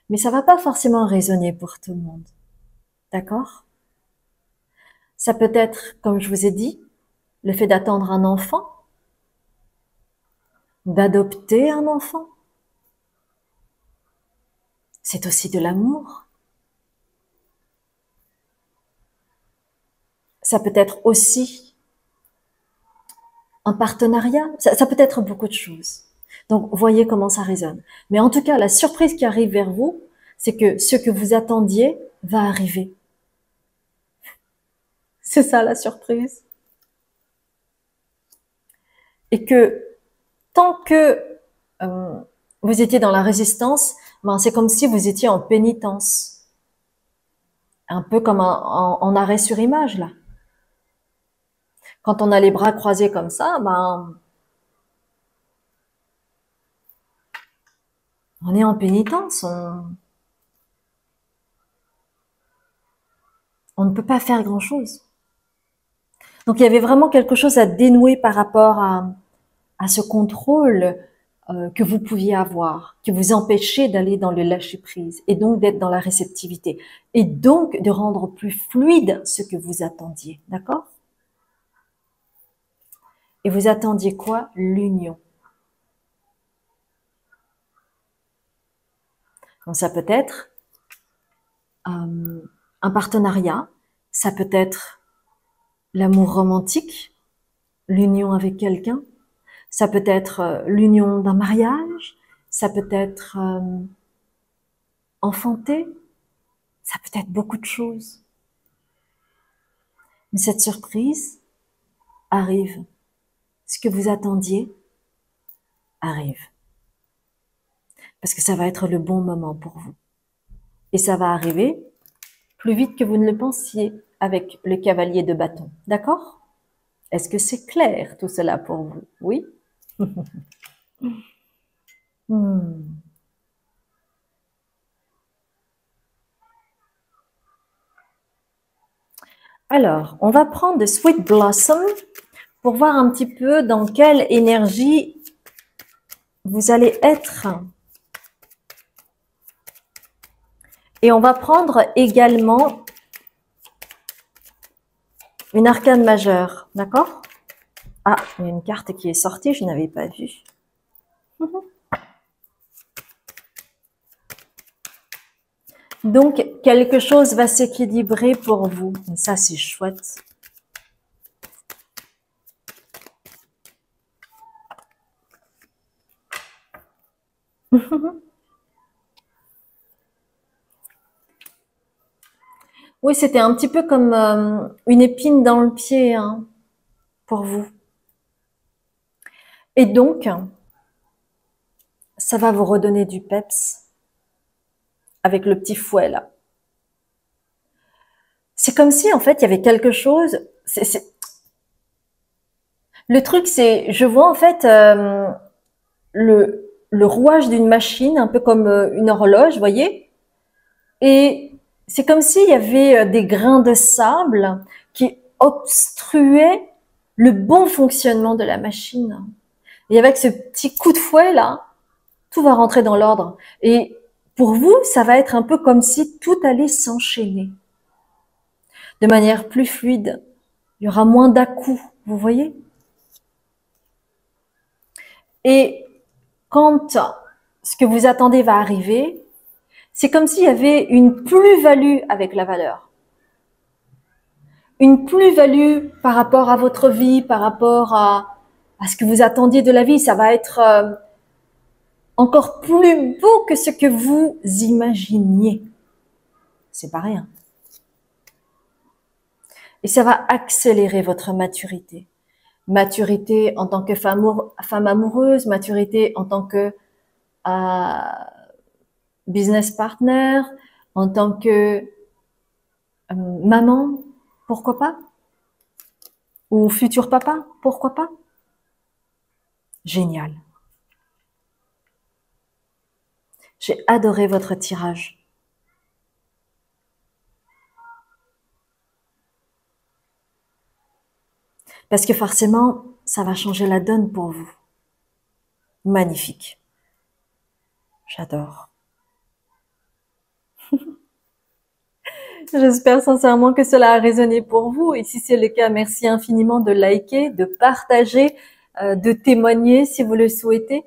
Mais ça va pas forcément résonner pour tout le monde. D'accord? Ça peut être, comme je vous ai dit, le fait d'attendre un enfant, d'adopter un enfant. C'est aussi de l'amour. Ça peut être aussi un partenariat. Ça peut être beaucoup de choses. Donc, voyez comment ça résonne. Mais en tout cas, la surprise qui arrive vers vous, c'est que ce que vous attendiez va arriver. C'est ça la surprise. Et que tant que euh, vous étiez dans la résistance, ben c'est comme si vous étiez en pénitence, un peu comme en arrêt sur image là. Quand on a les bras croisés comme ça, ben on est en pénitence, on ne peut pas faire grand-chose. Donc il y avait vraiment quelque chose à dénouer par rapport à ce contrôle que vous pouviez avoir, qui vous empêchait d'aller dans le lâcher-prise et donc d'être dans la réceptivité et donc de rendre plus fluide ce que vous attendiez, d'accord? Et vous attendiez quoi? L'union. Donc ça peut être un partenariat, ça peut être l'amour romantique, l'union avec quelqu'un, ça peut être l'union d'un mariage, ça peut être enfanter, ça peut être beaucoup de choses. Mais cette surprise arrive. Ce que vous attendiez arrive. Parce que ça va être le bon moment pour vous. Et ça va arriver plus vite que vous ne le pensiez avec le cavalier de bâton. D'accord? Est-ce que c'est clair tout cela pour vous? Oui? Hmm. Alors, on va prendre Sweet Blossom pour voir un petit peu dans quelle énergie vous allez être. Et on va prendre également une arcane majeure, d'accord? Ah, il y a une carte qui est sortie, je n'avais pas vu. Donc, quelque chose va s'équilibrer pour vous. Et ça, c'est chouette. Oui, c'était un petit peu comme une épine dans le pied hein, pour vous. Et donc, ça va vous redonner du peps avec le petit fouet là. C'est comme si en fait il y avait quelque chose. Le truc c'est, je vois en fait le rouage d'une machine, un peu comme une horloge, voyez. Et c'est comme s'il y avait des grains de sable qui obstruaient le bon fonctionnement de la machine. Et avec ce petit coup de fouet là, tout va rentrer dans l'ordre. Et pour vous, ça va être un peu comme si tout allait s'enchaîner de manière plus fluide. Il y aura moins d'à-coups, vous voyez? Et quand ce que vous attendez va arriver, c'est comme s'il y avait une plus-value avec la valeur. Une plus-value par rapport à votre vie, par rapport à ce que vous attendiez de la vie. Ça va être encore plus beau que ce que vous imaginiez. C'est pas rien. Et ça va accélérer votre maturité. Maturité en tant que femme amoureuse, maturité en tant que business partner, en tant que maman, pourquoi pas? Ou futur papa, pourquoi pas? Génial. J'ai adoré votre tirage. Parce que forcément, ça va changer la donne pour vous. Magnifique. J'adore. J'espère sincèrement que cela a résonné pour vous. Et si c'est le cas, merci infiniment de liker, de partager, de témoigner si vous le souhaitez.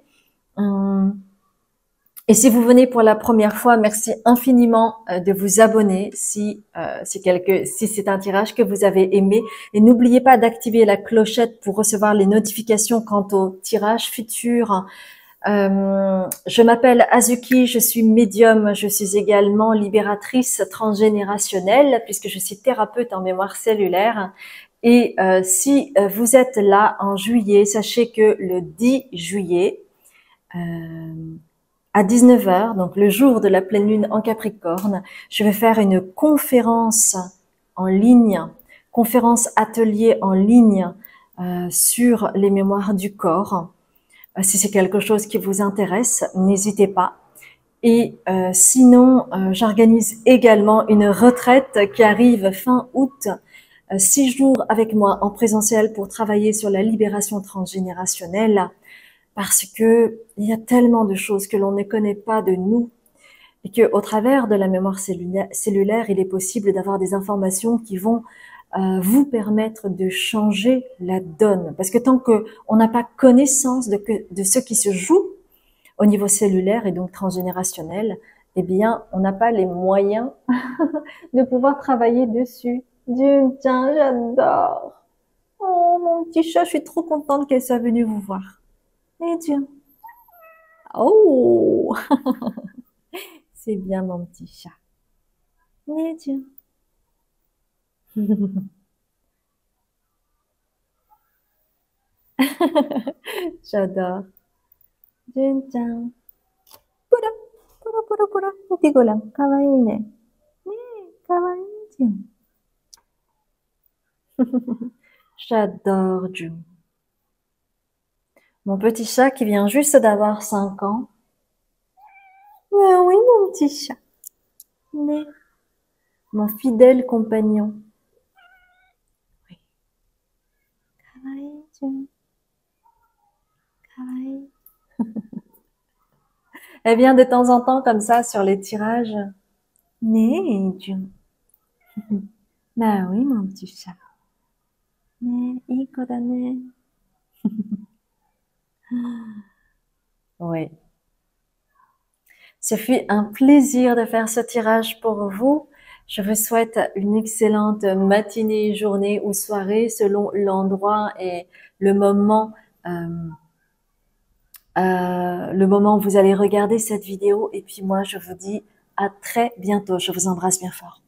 Et si vous venez pour la première fois, merci infiniment de vous abonner si c'est un tirage que vous avez aimé. Et n'oubliez pas d'activer la clochette pour recevoir les notifications quant au tirage futur. Je m'appelle Azuki, je suis médium, je suis également libératrice transgénérationnelle puisque je suis thérapeute en mémoire cellulaire. Et si vous êtes là en juillet, sachez que le 10 juillet, à 19 heures, donc le jour de la pleine lune en Capricorne, je vais faire une conférence en ligne, conférence atelier en ligne sur les mémoires du corps. Si c'est quelque chose qui vous intéresse, n'hésitez pas. Et sinon, j'organise également une retraite qui arrive fin août, 6 jours avec moi en présentiel pour travailler sur la libération transgénérationnelle. Parce que il y a tellement de choses que l'on ne connaît pas de nous et que au travers de la mémoire cellulaire, il est possible d'avoir des informations qui vont vous permettre de changer la donne. Parce que tant que on n'a pas connaissance de ce qui se joue au niveau cellulaire et donc transgénérationnel, eh bien, on n'a pas les moyens de pouvoir travailler dessus. Dieu, tiens, j'adore. Oh, mon petit chat, je suis trop contente qu'elle soit venue vous voir. Et Dieu. Oh, c'est bien mon petit chat. Mais Dieu. J'adore. Jun-chan. Pura, pura, pura, pura. Petit golan. Kawaii ne. Kawaii, Jun. J'adore Jun. Mon petit chat qui vient juste d'avoir 5 ans. Mais oui, mon petit chat. Mais mon fidèle compagnon. Eh bien, de temps en temps, comme ça, sur les tirages. Mais, bah oui, mon petit chat. Mais, oui. Ce fut un plaisir de faire ce tirage pour vous. Je vous souhaite une excellente matinée, journée ou soirée selon l'endroit et le moment, euh, le moment où vous allez regarder cette vidéo. Et puis moi, je vous dis à très bientôt. Je vous embrasse bien fort.